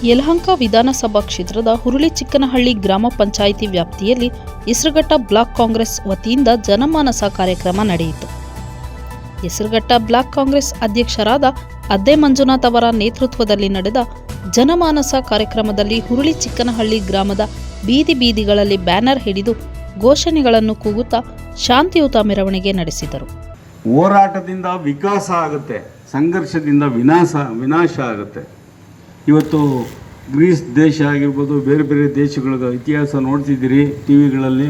ಯಲಹಂಕ ವಿಧಾನಸಭಾ ಕ್ಷೇತ್ರದ ಹುರುಳಿಚಿಕ್ಕನಹಳ್ಳಿ ಗ್ರಾಮ ಪಂಚಾಯಿತಿ ವ್ಯಾಪ್ತಿಯಲ್ಲಿ ಹೆಸರುಘಟ್ಟ ಬ್ಲಾಕ್ ಕಾಂಗ್ರೆಸ್ ವತಿಯಿಂದ ಜನಮಾನಸ ಕಾರ್ಯಕ್ರಮ ನಡೆಯಿತು. ಹೆಸರುಘಟ್ಟ ಬ್ಲಾಕ್ ಕಾಂಗ್ರೆಸ್ ಅಧ್ಯಕ್ಷರಾದ ಅದ್ದೆ ಮಂಜುನಾಥ್ ಅವರ ನೇತೃತ್ವದಲ್ಲಿ ನಡೆದ ಜನಮಾನಸ ಕಾರ್ಯಕ್ರಮದಲ್ಲಿ ಹುರುಳಿಚಿಕ್ಕನಹಳ್ಳಿ ಗ್ರಾಮದ ಬೀದಿ ಬೀದಿಗಳಲ್ಲಿ ಬ್ಯಾನರ್ ಹಿಡಿದು ಘೋಷಣೆಗಳನ್ನು ಕೂಗುತ್ತಾ ಶಾಂತಿಯುತ ಮೆರವಣಿಗೆ ನಡೆಸಿದರು. ಹೋರಾಟದಿಂದ ವಿಕಾಸ ಆಗುತ್ತೆ, ಸಂಘರ್ಷದಿಂದ ವಿನಾಶ ಆಗುತ್ತೆ. ಇವತ್ತು ಗ್ರೀಸ್ ದೇಶ ಆಗಿರ್ಬೋದು, ಬೇರೆ ಬೇರೆ ದೇಶಗಳ ಇತಿಹಾಸ ನೋಡ್ತಿದ್ದೀರಿ ಟಿ ವಿಗಳಲ್ಲಿ,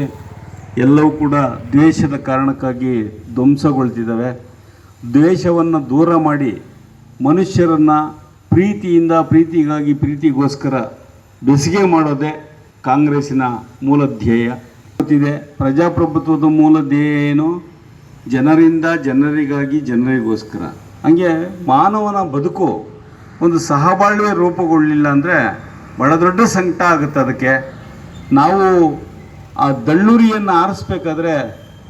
ಎಲ್ಲವೂ ಕೂಡ ದ್ವೇಷದ ಕಾರಣಕ್ಕಾಗಿ ಧ್ವಂಸಗೊಳ್ತಿದ್ದಾವೆ. ದ್ವೇಷವನ್ನು ದೂರ ಮಾಡಿ ಮನುಷ್ಯರನ್ನು ಪ್ರೀತಿಗಾಗಿ ಪ್ರೀತಿಗೋಸ್ಕರ ಬೆಸಿಗೆ ಮಾಡೋದೇ ಕಾಂಗ್ರೆಸ್ಸಿನ ಮೂಲ ಧ್ಯೇಯ. ಗೊತ್ತಿದೆ, ಪ್ರಜಾಪ್ರಭುತ್ವದ ಮೂಲ ಧ್ಯೇಯ ಏನು? ಜನರಿಂದ ಜನರಿಗಾಗಿ ಜನರಿಗೋಸ್ಕರ. ಹಂಗೆ ಮಾನವನ ಬದುಕು ಒಂದು ಸಹಬಾಳ್ವೆ ರೂಪುಗೊಳ್ಳಿಲ್ಲ ಅಂದರೆ ಬಹಳ ದೊಡ್ಡ ಸಂಕಟ ಆಗುತ್ತೆ. ಅದಕ್ಕೆ ನಾವು ಆ ದಳ್ಳೂರಿಯನ್ನು ಆರಿಸ್ಬೇಕಾದ್ರೆ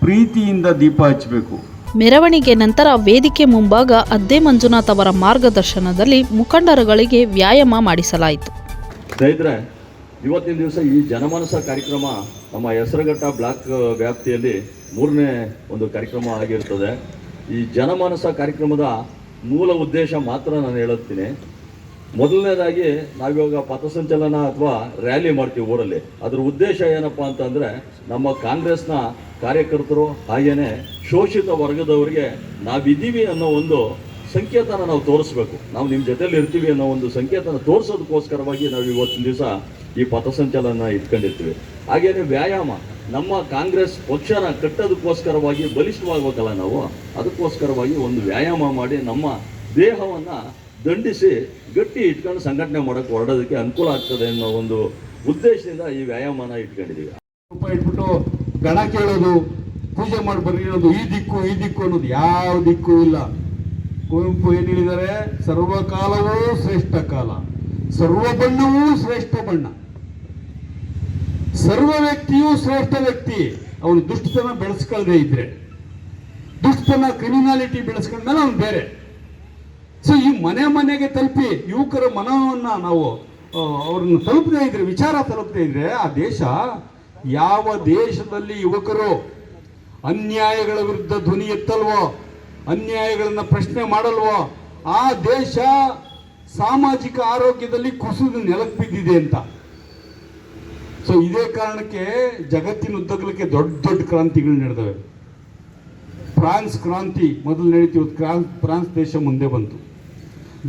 ಪ್ರೀತಿಯಿಂದ ದೀಪ ಹಚ್ಚಬೇಕು. ಮೆರವಣಿಗೆ ನಂತರ ವೇದಿಕೆ ಮುಂಭಾಗ ಅದ್ದೆ ಮಂಜುನಾಥ್ ಅವರ ಮಾರ್ಗದರ್ಶನದಲ್ಲಿ ಮುಖಂಡರುಗಳಿಗೆ ವ್ಯಾಯಾಮ ಮಾಡಿಸಲಾಯಿತು. ಸ್ನೇಹಿತರೆ, ಇವತ್ತಿನ ದಿವಸ ಈ ಜನಮಾನಸ ಕಾರ್ಯಕ್ರಮ ನಮ್ಮ ಹೆಸರುಘಟ್ಟ ಬ್ಲಾಕ್ ವ್ಯಾಪ್ತಿಯಲ್ಲಿ 3ನೇ ಒಂದು ಕಾರ್ಯಕ್ರಮ ಆಗಿರ್ತದೆ. ಈ ಜನಮಾನಸ ಕಾರ್ಯಕ್ರಮದ ಮೂಲ ಉದ್ದೇಶ ಮಾತ್ರ ನಾನು ಹೇಳುತ್ತೀನಿ. ಮೊದಲನೇದಾಗಿ ನಾವಿವಾಗ ಪಥಸಂಚಲನ ಅಥವಾ ರ್ಯಾಲಿ ಮಾಡ್ತೀವಿ ಊರಲ್ಲಿ. ಅದರ ಉದ್ದೇಶ ಏನಪ್ಪ ಅಂತಂದರೆ, ನಮ್ಮ ಕಾಂಗ್ರೆಸ್ನ ಕಾರ್ಯಕರ್ತರು ಹಾಗೇನೆ ಶೋಷಿತ ವರ್ಗದವರಿಗೆ ನಾವಿದ್ದೀವಿ ಅನ್ನೋ ಒಂದು ಸಂಕೇತನ ನಾವು ತೋರಿಸ್ಬೇಕು. ನಾವು ನಿಮ್ಮ ಜೊತೆಲಿ ಇರ್ತೀವಿ ಅನ್ನೋ ಒಂದು ಸಂಕೇತನ ತೋರಿಸೋದಕ್ಕೋಸ್ಕರವಾಗಿ ನಾವು ಇವತ್ತಿನ ದಿವಸ ಈ ಪಥಸಂಚಲನ ಇಟ್ಕೊಂಡಿರ್ತೀವಿ. ಹಾಗೇನೆ ವ್ಯಾಯಾಮ, ನಮ್ಮ ಕಾಂಗ್ರೆಸ್ ಪಕ್ಷನ ಕಟ್ಟೋದಕ್ಕೋಸ್ಕರವಾಗಿ ಬಲಿಷ್ಠವಾಗಬೇಕಲ್ಲ ನಾವು, ಅದಕ್ಕೋಸ್ಕರವಾಗಿ ಒಂದು ವ್ಯಾಯಾಮ ಮಾಡಿ ನಮ್ಮ ದೇಹವನ್ನು ದಂಡಿಸಿ ಗಟ್ಟಿ ಇಟ್ಕೊಂಡು ಸಂಘಟನೆ ಮಾಡೋಕ್ಕೆ ಹೊರಡೋದಕ್ಕೆ ಅನುಕೂಲ ಆಗ್ತದೆ ಅನ್ನೋ ಒಂದು ಉದ್ದೇಶದಿಂದ ಈ ವ್ಯಾಯಾಮನ ಇಟ್ಕೊಂಡಿದ್ದೀವಿ. ಇಟ್ಬಿಟ್ಟು ಗಣ ಕೇಳೋದು, ಪೂಜೆ ಮಾಡಿ ಬರೀರೋದು, ಈ ದಿಕ್ಕು ಅನ್ನೋದು ಯಾವ ದಿಕ್ಕು ಇಲ್ಲ. ಕುವೆಂಪು ಏನು ಹೇಳಿದ್ದಾರೆ? ಸರ್ವಕಾಲವೂ ಶ್ರೇಷ್ಠ ಕಾಲ, ಸರ್ವ ಬಣ್ಣವೂ ಶ್ರೇಷ್ಠ ಬಣ್ಣ, ಸರ್ವ ವ್ಯಕ್ತಿಯೂ ಶ್ರೇಷ್ಠ ವ್ಯಕ್ತಿ. ಅವನು ದುಷ್ಟತನ ಬೆಳೆಸ್ಕೊಳ್ಳದೆ ಇದ್ರೆ, ದುಷ್ಟತನ ಕ್ರಿಮಿನಾಲಿಟಿ ಬೆಳೆಸ್ಕೊಂಡ್ಮೇಲೆ ಅವನು ಬೇರೆ. ಸೊ ಈ ಮನೆಗೆ ತಲುಪಿ ಯುವಕರ ಮನವನ್ನು ನಾವು ಅವ್ರನ್ನ ತಲುಪದೇ ಇದ್ರೆ, ವಿಚಾರ ತಲುಪದೇ ಇದ್ರೆ, ಆ ದೇಶ, ಯಾವ ದೇಶದಲ್ಲಿ ಯುವಕರು ಅನ್ಯಾಯಗಳ ವಿರುದ್ಧ ಧ್ವನಿ ಎತ್ತಲ್ವೋ, ಅನ್ಯಾಯಗಳನ್ನು ಪ್ರಶ್ನೆ ಮಾಡಲ್ವೋ, ಆ ದೇಶ ಸಾಮಾಜಿಕ ಆರೋಗ್ಯದಲ್ಲಿ ಕುಸಿದು ನೆಲಕ್ಕೆ ಬಿದ್ದಿದೆ ಅಂತ. ಸೊ ಇದೇ ಕಾರಣಕ್ಕೆ ಜಗತ್ತಿನ ಉದ್ದಗಲಕ್ಕೆ ದೊಡ್ಡ ಕ್ರಾಂತಿಗಳು ನಡೆದವೆ. ಫ್ರಾನ್ಸ್ ಕ್ರಾಂತಿ ಮೊದಲು ನಡೀತು, ಫ್ರಾನ್ಸ್ ದೇಶ ಮುಂದೆ ಬಂತು.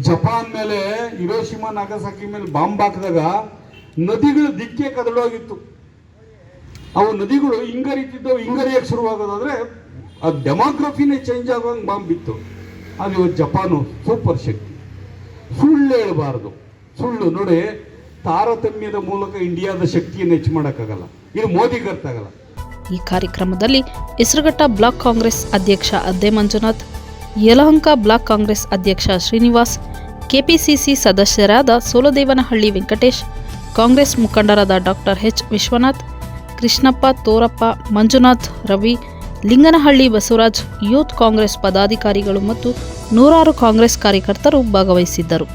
ಜಪಾನ್ ಮೇಲೆ ಹಿರೋಶಿಮಾ ನಾಗಸಾಕಿ ಮೇಲೆ ಬಾಂಬ್ ಹಾಕಿದಾಗ ನದಿಗಳು ದಿಕ್ಕೆ ಕದಡೋಗಿತ್ತು. ಅವು ನದಿಗಳು ಹಿಂಗರಿತಿದ್ದವು, ಹಿಂಗರಿಯಕ್ಕೆ ಶುರುವಾಗೋದಾದ್ರೆ ಆ ಡೆಮೋಗ್ರಫಿನೇ ಚೇಂಜ್ ಆಗೋಂಗೆ ಬಾಂಬ್ ಬಿತ್ತು. ಅದು ಇವತ್ತು ಜಪಾನು ಸೂಪರ್ ಶಕ್ತಿ. ಸುಳ್ಳು ಹೇಳಬಾರ್ದು. ಸುಳ್ಳು ನೋಡಿ, ತಾರತಮ್ಯದ ಮೂಲಕ ಇಂಡಿಯಾದ ಶಕ್ತಿಯನ್ನು ಹೆಚ್ಚು ಮಾಡೋಕ್ಕಾಗಲ್ಲ. ಇದು ಮೋದಿಗೆ ಅರ್ಥ ಆಗಲ್ಲ. ಈ ಕಾರ್ಯಕ್ರಮದಲ್ಲಿ ಹೆಸರುಘಟ್ಟ ಬ್ಲಾಕ್ ಕಾಂಗ್ರೆಸ್ ಅಧ್ಯಕ್ಷ ಅದ್ದೆ ಮಂಜುನಾಥ್, ಯಲಹಂಕ ಬ್ಲಾಕ್ ಕಾಂಗ್ರೆಸ್ ಅಧ್ಯಕ್ಷ ಶ್ರೀನಿವಾಸ್, ಕೆಪಿಸಿಸಿ ಸದಸ್ಯರಾದ ಸೋಲದೇವನಹಳ್ಳಿ ವೆಂಕಟೇಶ್, ಕಾಂಗ್ರೆಸ್ ಮುಖಂಡರಾದ doctor H Vishwanath, Krishnappa, Thorappa, Manjunath, Ravi, Linganahalli Basavaraj, youth Congress ಪದಾಧಿಕಾರಿಗಳು ಮತ್ತು ನೂರಾರು ಕಾಂಗ್ರೆಸ್ ಕಾರ್ಯಕರ್ತರು ಭಾಗವಹಿಸಿದ್ದರು.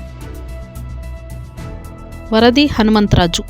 ವರದಿ ಹನುಮಂತರಾಜು.